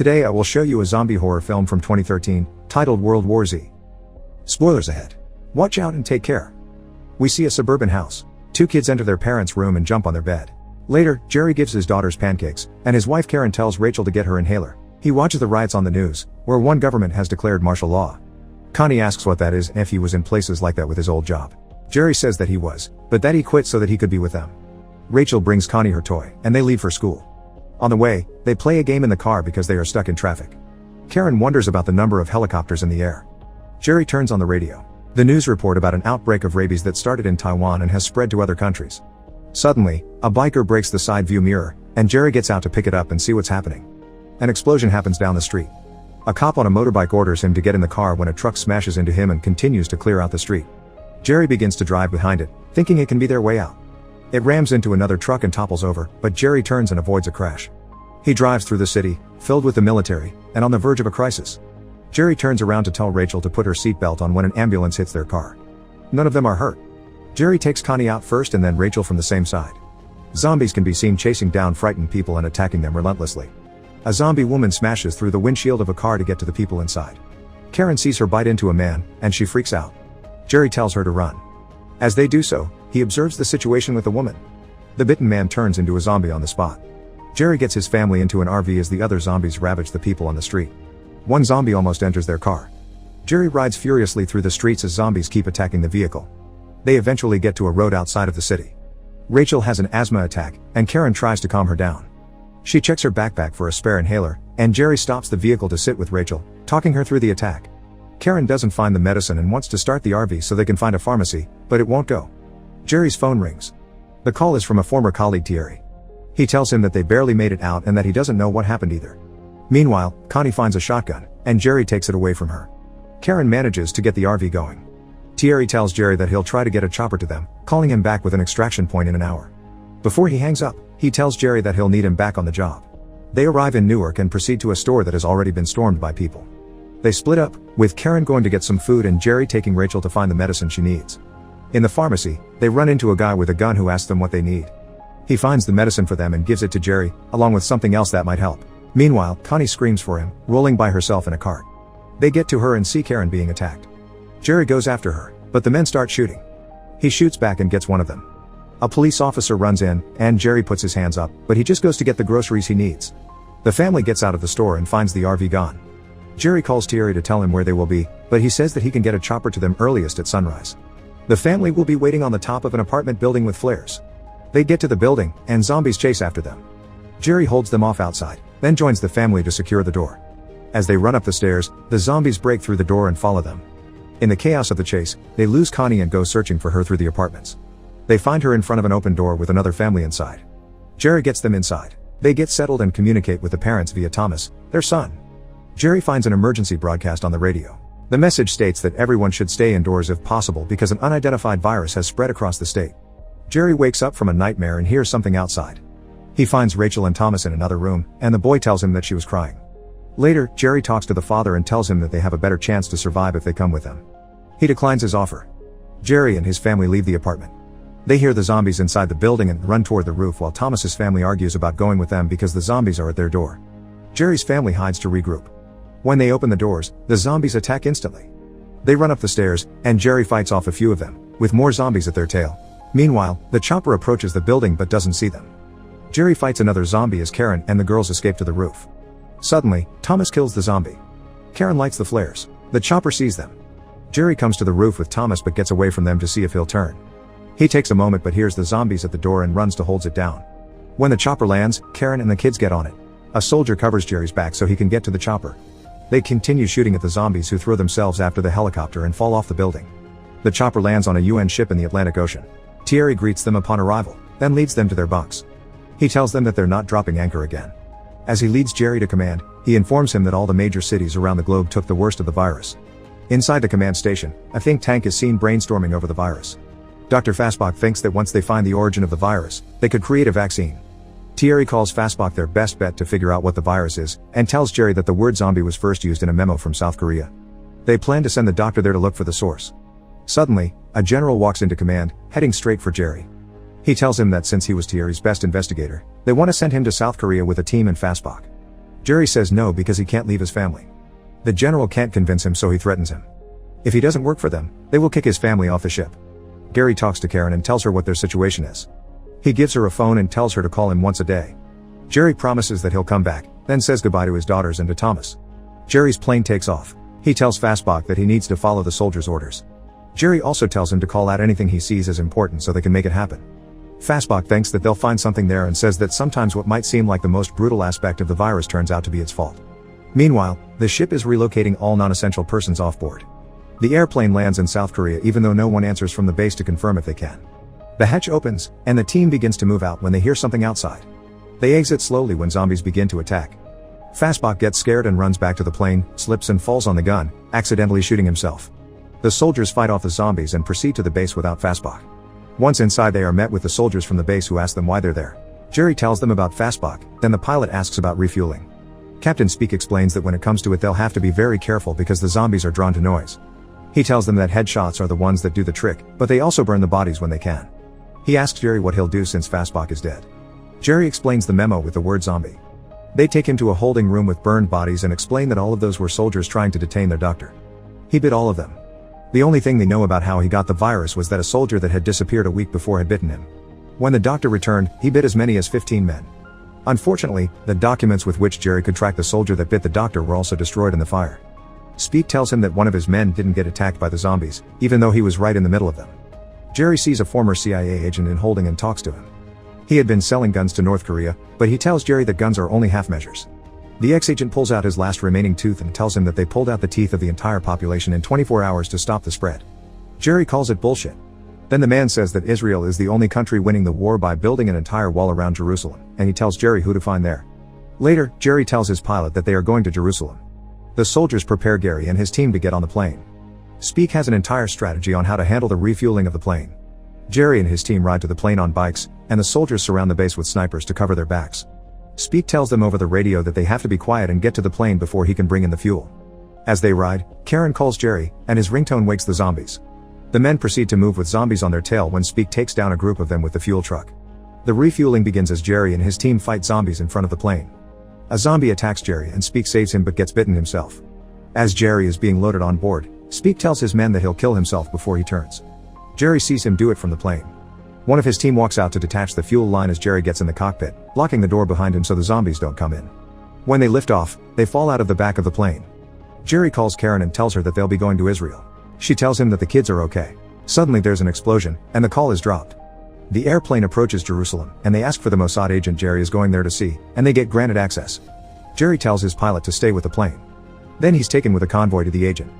Today I will show you a zombie horror film from 2013, titled WarZ. Spoilers ahead. Watch out and take care. We see a suburban house. Two kids enter their parents' room and jump on their bed. Later, Jerry gives his daughters pancakes, and his wife Karen tells Rachel to get her inhaler. He watches the riots on the news, where one government has declared martial law. Connie asks what that is and if he was in places like that with his old job. Jerry says that he was, but that he quit so that he could be with them. Rachel brings Connie her toy, and they leave for school. On the way, they play a game in the car because they are stuck in traffic. Karen wonders about the number of helicopters in the air. Jerry turns on the radio. The news report about an outbreak of rabies that started in Taiwan and has spread to other countries. Suddenly, a biker breaks the side view mirror, and Jerry gets out to pick it up and see what's happening. An explosion happens down the street. A cop on a motorbike orders him to get in the car when a truck smashes into him and continues to clear out the street. Jerry begins to drive behind it, thinking it can be their way out. It rams into another truck and topples over, but Jerry turns and avoids a crash. He drives through the city, filled with the military, and on the verge of a crisis. Jerry turns around to tell Rachel to put her seatbelt on when an ambulance hits their car. None of them are hurt. Jerry takes Connie out first and then Rachel from the same side. Zombies can be seen chasing down frightened people and attacking them relentlessly. A zombie woman smashes through the windshield of a car to get to the people inside. Karen sees her bite into a man, and she freaks out. Jerry tells her to run. As they do so, he observes the situation with the woman. The bitten man turns into a zombie on the spot. Jerry gets his family into an RV as the other zombies ravage the people on the street. One zombie almost enters their car. Jerry rides furiously through the streets as zombies keep attacking the vehicle. They eventually get to a road outside of the city. Rachel has an asthma attack, and Karen tries to calm her down. She checks her backpack for a spare inhaler, and Jerry stops the vehicle to sit with Rachel, talking her through the attack. Karen doesn't find the medicine and wants to start the RV so they can find a pharmacy, but it won't go. Jerry's phone rings. The call is from a former colleague Thierry. He tells him that they barely made it out and that he doesn't know what happened either. Meanwhile, Connie finds a shotgun, and Jerry takes it away from her. Karen manages to get the RV going. Thierry tells Jerry that he'll try to get a chopper to them, calling him back with an extraction point in an hour. Before he hangs up, he tells Jerry that he'll need him back on the job. They arrive in Newark and proceed to a store that has already been stormed by people. They split up, with Karen going to get some food and Jerry taking Rachel to find the medicine she needs. In the pharmacy, they run into a guy with a gun who asks them what they need. He finds the medicine for them and gives it to Jerry, along with something else that might help. Meanwhile, Connie screams for him, rolling by herself in a cart. They get to her and see Karen being attacked. Jerry goes after her, but the men start shooting. He shoots back and gets one of them. A police officer runs in, and Jerry puts his hands up, but he just goes to get the groceries he needs. The family gets out of the store and finds the RV gone. Jerry calls Thierry to tell him where they will be, but he says that he can get a chopper to them earliest at sunrise. The family will be waiting on the top of an apartment building with flares. They get to the building, and zombies chase after them. Jerry holds them off outside, then joins the family to secure the door. As they run up the stairs, the zombies break through the door and follow them. In the chaos of the chase, they lose Connie and go searching for her through the apartments. They find her in front of an open door with another family inside. Jerry gets them inside. They get settled and communicate with the parents via Thomas, their son. Jerry finds an emergency broadcast on the radio. The message states that everyone should stay indoors if possible because an unidentified virus has spread across the state. Jerry wakes up from a nightmare and hears something outside. He finds Rachel and Thomas in another room, and the boy tells him that she was crying. Later, Jerry talks to the father and tells him that they have a better chance to survive if they come with him. He declines his offer. Jerry and his family leave the apartment. They hear the zombies inside the building and run toward the roof while Thomas's family argues about going with them because the zombies are at their door. Jerry's family hides to regroup. When they open the doors, the zombies attack instantly. They run up the stairs, and Jerry fights off a few of them, with more zombies at their tail. Meanwhile, the chopper approaches the building but doesn't see them. Jerry fights another zombie as Karen and the girls escape to the roof. Suddenly, Thomas kills the zombie. Karen lights the flares. The chopper sees them. Jerry comes to the roof with Thomas but gets away from them to see if he'll turn. He takes a moment but hears the zombies at the door and runs to hold it down. When the chopper lands, Karen and the kids get on it. A soldier covers Jerry's back so he can get to the chopper. They continue shooting at the zombies who throw themselves after the helicopter and fall off the building. The chopper lands on a UN ship in the Atlantic Ocean. Thierry greets them upon arrival, then leads them to their bunks. He tells them that they're not dropping anchor again. As he leads Jerry to command, he informs him that all the major cities around the globe took the worst of the virus. Inside the command station, a think tank is seen brainstorming over the virus. Dr. Fassbach thinks that once they find the origin of the virus, they could create a vaccine. Thierry calls Fassbach their best bet to figure out what the virus is, and tells Jerry that the word zombie was first used in a memo from South Korea. They plan to send the doctor there to look for the source. Suddenly, a general walks into command, heading straight for Jerry. He tells him that since he was Thierry's best investigator, they want to send him to South Korea with a team and Fassbach. Jerry says no because he can't leave his family. The general can't convince him, so he threatens him. If he doesn't work for them, they will kick his family off the ship. Gary talks to Karen and tells her what their situation is. He gives her a phone and tells her to call him once a day. Jerry promises that he'll come back, then says goodbye to his daughters and to Thomas. Jerry's plane takes off. He tells Fastbach that he needs to follow the soldiers' orders. Jerry also tells him to call out anything he sees as important so they can make it happen. Fastbach thinks that they'll find something there and says that sometimes what might seem like the most brutal aspect of the virus turns out to be its fault. Meanwhile, the ship is relocating all non-essential persons off board. The airplane lands in South Korea even though no one answers from the base to confirm if they can. The hatch opens, and the team begins to move out when they hear something outside. They exit slowly when zombies begin to attack. Fastbach gets scared and runs back to the plane, slips and falls on the gun, accidentally shooting himself. The soldiers fight off the zombies and proceed to the base without Fastbach. Once inside, they are met with the soldiers from the base who ask them why they're there. Jerry tells them about Fastbach, then the pilot asks about refueling. Captain Speak explains that when it comes to it they'll have to be very careful because the zombies are drawn to noise. He tells them that headshots are the ones that do the trick, but they also burn the bodies when they can. He asks Jerry what he'll do since Fastbach is dead. Jerry explains the memo with the word zombie. They take him to a holding room with burned bodies and explain that all of those were soldiers trying to detain their doctor. He bit all of them. The only thing they know about how he got the virus was that a soldier that had disappeared a week before had bitten him. When the doctor returned, he bit as many as 15 men. Unfortunately, the documents with which Jerry could track the soldier that bit the doctor were also destroyed in the fire. Speak tells him that one of his men didn't get attacked by the zombies, even though he was right in the middle of them. Jerry sees a former CIA agent in holding and talks to him. He had been selling guns to North Korea, but he tells Jerry that guns are only half measures. The ex-agent pulls out his last remaining tooth and tells him that they pulled out the teeth of the entire population in 24 hours to stop the spread. Jerry calls it bullshit. Then the man says that Israel is the only country winning the war by building an entire wall around Jerusalem, and he tells Jerry who to find there. Later, Jerry tells his pilot that they are going to Jerusalem. The soldiers prepare Gary and his team to get on the plane. Speak has an entire strategy on how to handle the refueling of the plane. Jerry and his team ride to the plane on bikes, and the soldiers surround the base with snipers to cover their backs. Speak tells them over the radio that they have to be quiet and get to the plane before he can bring in the fuel. As they ride, Karen calls Jerry, and his ringtone wakes the zombies. The men proceed to move with zombies on their tail when Speak takes down a group of them with the fuel truck. The refueling begins as Jerry and his team fight zombies in front of the plane. A zombie attacks Jerry and Speak saves him but gets bitten himself. As Jerry is being loaded on board, Speak tells his men that he'll kill himself before he turns. Jerry sees him do it from the plane. One of his team walks out to detach the fuel line as Jerry gets in the cockpit, blocking the door behind him so the zombies don't come in. When they lift off, they fall out of the back of the plane. Jerry calls Karen and tells her that they'll be going to Israel. She tells him that the kids are okay. Suddenly there's an explosion, and the call is dropped. The airplane approaches Jerusalem, and they ask for the Mossad agent Jerry is going there to see, and they get granted access. Jerry tells his pilot to stay with the plane. Then he's taken with a convoy to the agent.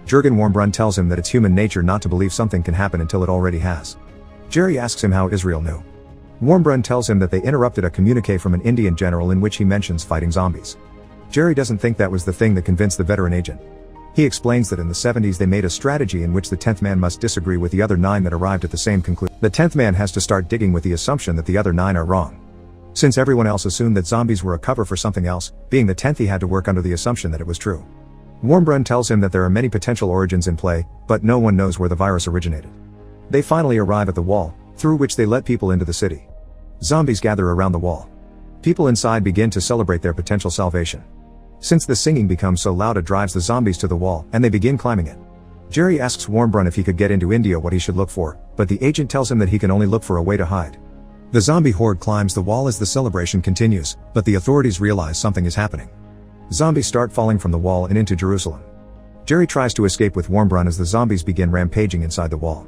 Jurgen Warmbrunn tells him that it's human nature not to believe something can happen until it already has. Jerry asks him how Israel knew. Warmbrunn tells him that they interrupted a communique from an Indian general in which he mentions fighting zombies. Jerry doesn't think that was the thing that convinced the veteran agent. He explains that in the 70s they made a strategy in which the 10th man must disagree with the other 9 that arrived at the same conclusion. The 10th man has to start digging with the assumption that the other 9 are wrong. Since everyone else assumed that zombies were a cover for something else, being the 10th he had to work under the assumption that it was true. Warmbrunn tells him that there are many potential origins in play, but no one knows where the virus originated. They finally arrive at the wall, through which they let people into the city. Zombies gather around the wall. People inside begin to celebrate their potential salvation. Since the singing becomes so loud it drives the zombies to the wall, and they begin climbing it. Jerry asks Warmbrunn if he could get into India what he should look for, but the agent tells him that he can only look for a way to hide. The zombie horde climbs the wall as the celebration continues, but the authorities realize something is happening. Zombies start falling from the wall and into Jerusalem. Jerry tries to escape with Warmbrunn as the zombies begin rampaging inside the wall.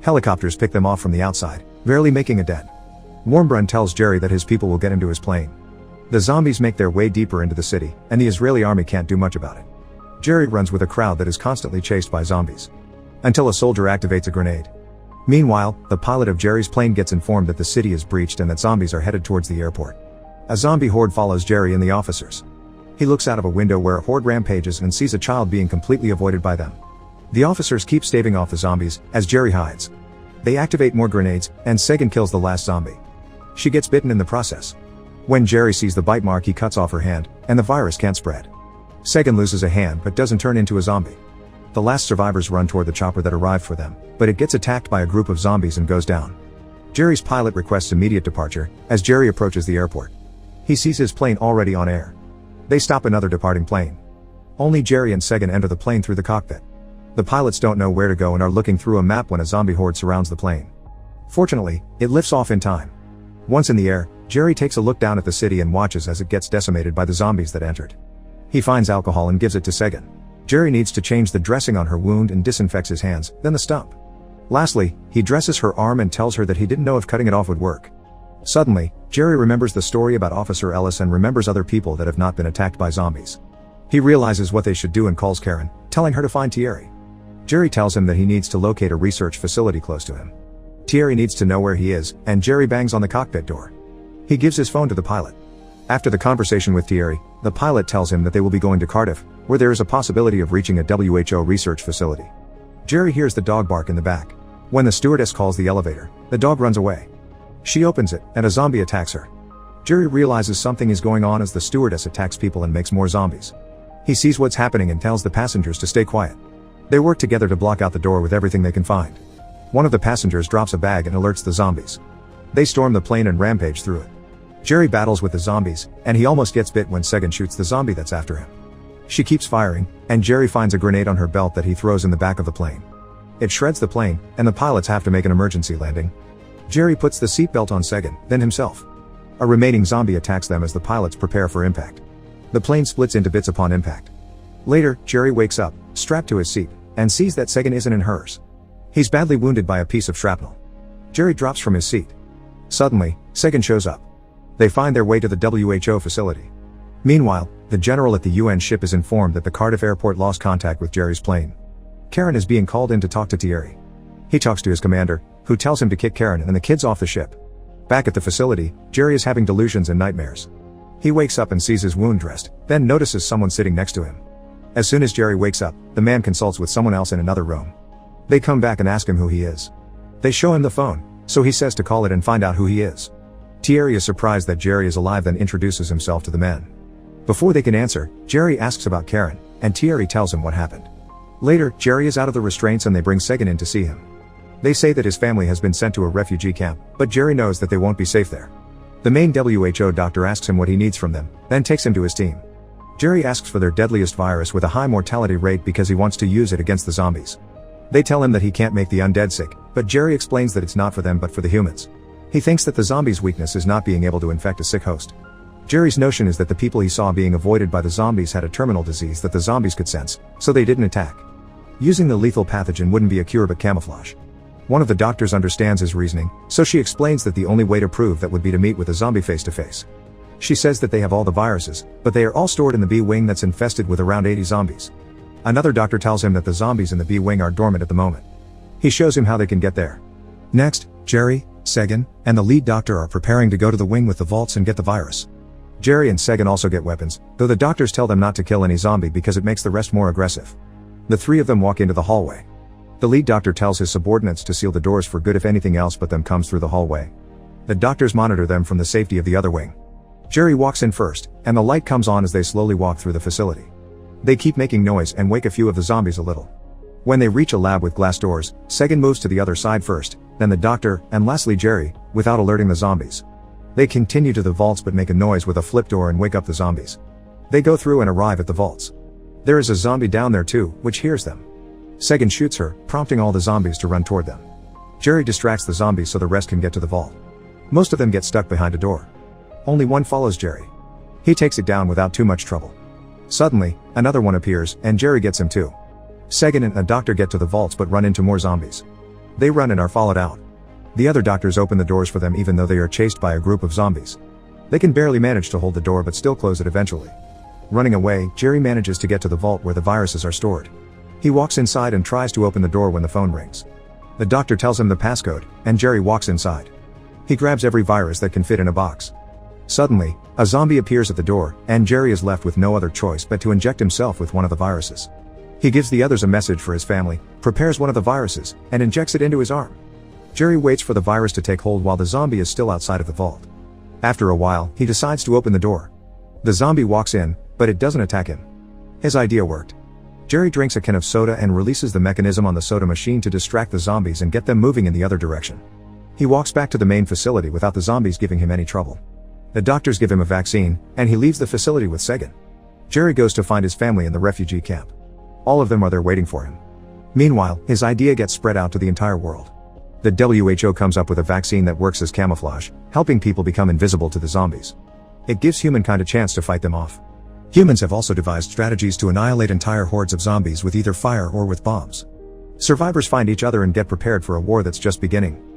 Helicopters pick them off from the outside, barely making a dent. Warmbrunn tells Jerry that his people will get into his plane. The zombies make their way deeper into the city, and the Israeli army can't do much about it. Jerry runs with a crowd that is constantly chased by zombies. Until a soldier activates a grenade. Meanwhile, the pilot of Jerry's plane gets informed that the city is breached and that zombies are headed towards the airport. A zombie horde follows Jerry and the officers. He looks out of a window where a horde rampages and sees a child being completely avoided by them. The officers keep staving off the zombies, as Jerry hides. They activate more grenades, and Sagan kills the last zombie. She gets bitten in the process. When Jerry sees the bite mark he cuts off her hand, and the virus can't spread. Sagan loses a hand but doesn't turn into a zombie. The last survivors run toward the chopper that arrived for them, but it gets attacked by a group of zombies and goes down. Jerry's pilot requests immediate departure, as Jerry approaches the airport. He sees his plane already on air. They stop another departing plane. Only Jerry and Sagan enter the plane through the cockpit. The pilots don't know where to go and are looking through a map when a zombie horde surrounds the plane. Fortunately, it lifts off in time. Once in the air, Jerry takes a look down at the city and watches as it gets decimated by the zombies that entered. He finds alcohol and gives it to Sagan. Jerry needs to change the dressing on her wound and disinfects his hands, then the stump. Lastly, he dresses her arm and tells her that he didn't know if cutting it off would work. Suddenly, Jerry remembers the story about Officer Ellis and remembers other people that have not been attacked by zombies. He realizes what they should do and calls Karen, telling her to find Thierry. Jerry tells him that he needs to locate a research facility close to him. Thierry needs to know where he is, and Jerry bangs on the cockpit door. He gives his phone to the pilot. After the conversation with Thierry, the pilot tells him that they will be going to Cardiff, where there is a possibility of reaching a WHO research facility. Jerry hears the dog bark in the back. When the stewardess calls the elevator, the dog runs away. She opens it, and a zombie attacks her. Jerry realizes something is going on as the stewardess attacks people and makes more zombies. He sees what's happening and tells the passengers to stay quiet. They work together to block out the door with everything they can find. One of the passengers drops a bag and alerts the zombies. They storm the plane and rampage through it. Jerry battles with the zombies, and he almost gets bit when Sagan shoots the zombie that's after him. She keeps firing, and Jerry finds a grenade on her belt that he throws in the back of the plane. It shreds the plane, and the pilots have to make an emergency landing. Jerry puts the seatbelt on Sagan, then himself. A remaining zombie attacks them as the pilots prepare for impact. The plane splits into bits upon impact. Later, Jerry wakes up, strapped to his seat, and sees that Sagan isn't in hers. He's badly wounded by a piece of shrapnel. Jerry drops from his seat. Suddenly, Sagan shows up. They find their way to the WHO facility. Meanwhile, the general at the UN ship is informed that the Cardiff airport lost contact with Jerry's plane. Karen is being called in to talk to Thierry. He talks to his commander, who tells him to kick Karen and the kids off the ship. Back at the facility, Jerry is having delusions and nightmares. He wakes up and sees his wound dressed, then notices someone sitting next to him. As soon as Jerry wakes up, the man consults with someone else in another room. They come back and ask him who he is. They show him the phone, so he says to call it and find out who he is. Thierry is surprised that Jerry is alive, then introduces himself to the men. Before they can answer, Jerry asks about Karen, and Thierry tells him what happened. Later, Jerry is out of the restraints and they bring Sagan in to see him. They say that his family has been sent to a refugee camp, but Jerry knows that they won't be safe there. The main WHO doctor asks him what he needs from them, then takes him to his team. Jerry asks for their deadliest virus with a high mortality rate because he wants to use it against the zombies. They tell him that he can't make the undead sick, but Jerry explains that it's not for them but for the humans. He thinks that the zombies' weakness is not being able to infect a sick host. Jerry's notion is that the people he saw being avoided by the zombies had a terminal disease that the zombies could sense, so they didn't attack. Using the lethal pathogen wouldn't be a cure but camouflage. One of the doctors understands his reasoning, so she explains that the only way to prove that would be to meet with a zombie face to face. She says that they have all the viruses, but they are all stored in the B-wing that's infested with around 80 zombies. Another doctor tells him that the zombies in the B-wing are dormant at the moment. He shows him how they can get there. Next, Jerry, Sagan, and the lead doctor are preparing to go to the wing with the vaults and get the virus. Jerry and Sagan also get weapons, though the doctors tell them not to kill any zombie because it makes the rest more aggressive. The three of them walk into the hallway. The lead doctor tells his subordinates to seal the doors for good if anything else but them comes through the hallway. The doctors monitor them from the safety of the other wing. Jerry walks in first, and the light comes on as they slowly walk through the facility. They keep making noise and wake a few of the zombies a little. When they reach a lab with glass doors, Sagan moves to the other side first, then the doctor, and lastly Jerry, without alerting the zombies. They continue to the vaults but make a noise with a flip door and wake up the zombies. They go through and arrive at the vaults. There is a zombie down there too, which hears them. Sagan shoots her, prompting all the zombies to run toward them. Jerry distracts the zombies so the rest can get to the vault. Most of them get stuck behind a door. Only one follows Jerry. He takes it down without too much trouble. Suddenly, another one appears, and Jerry gets him too. Sagan and a doctor get to the vaults but run into more zombies. They run and are followed out. The other doctors open the doors for them even though they are chased by a group of zombies. They can barely manage to hold the door but still close it eventually. Running away, Jerry manages to get to the vault where the viruses are stored. He walks inside and tries to open the door when the phone rings. The doctor tells him the passcode, and Jerry walks inside. He grabs every virus that can fit in a box. Suddenly, a zombie appears at the door, and Jerry is left with no other choice but to inject himself with one of the viruses. He gives the others a message for his family, prepares one of the viruses, and injects it into his arm. Jerry waits for the virus to take hold while the zombie is still outside of the vault. After a while, he decides to open the door. The zombie walks in, but it doesn't attack him. His idea worked. Jerry drinks a can of soda and releases the mechanism on the soda machine to distract the zombies and get them moving in the other direction. He walks back to the main facility without the zombies giving him any trouble. The doctors give him a vaccine, and he leaves the facility with Sagan. Jerry goes to find his family in the refugee camp. All of them are there waiting for him. Meanwhile, his idea gets spread out to the entire world. The WHO comes up with a vaccine that works as camouflage, helping people become invisible to the zombies. It gives humankind a chance to fight them off. Humans have also devised strategies to annihilate entire hordes of zombies with either fire or with bombs. Survivors find each other and get prepared for a war that's just beginning.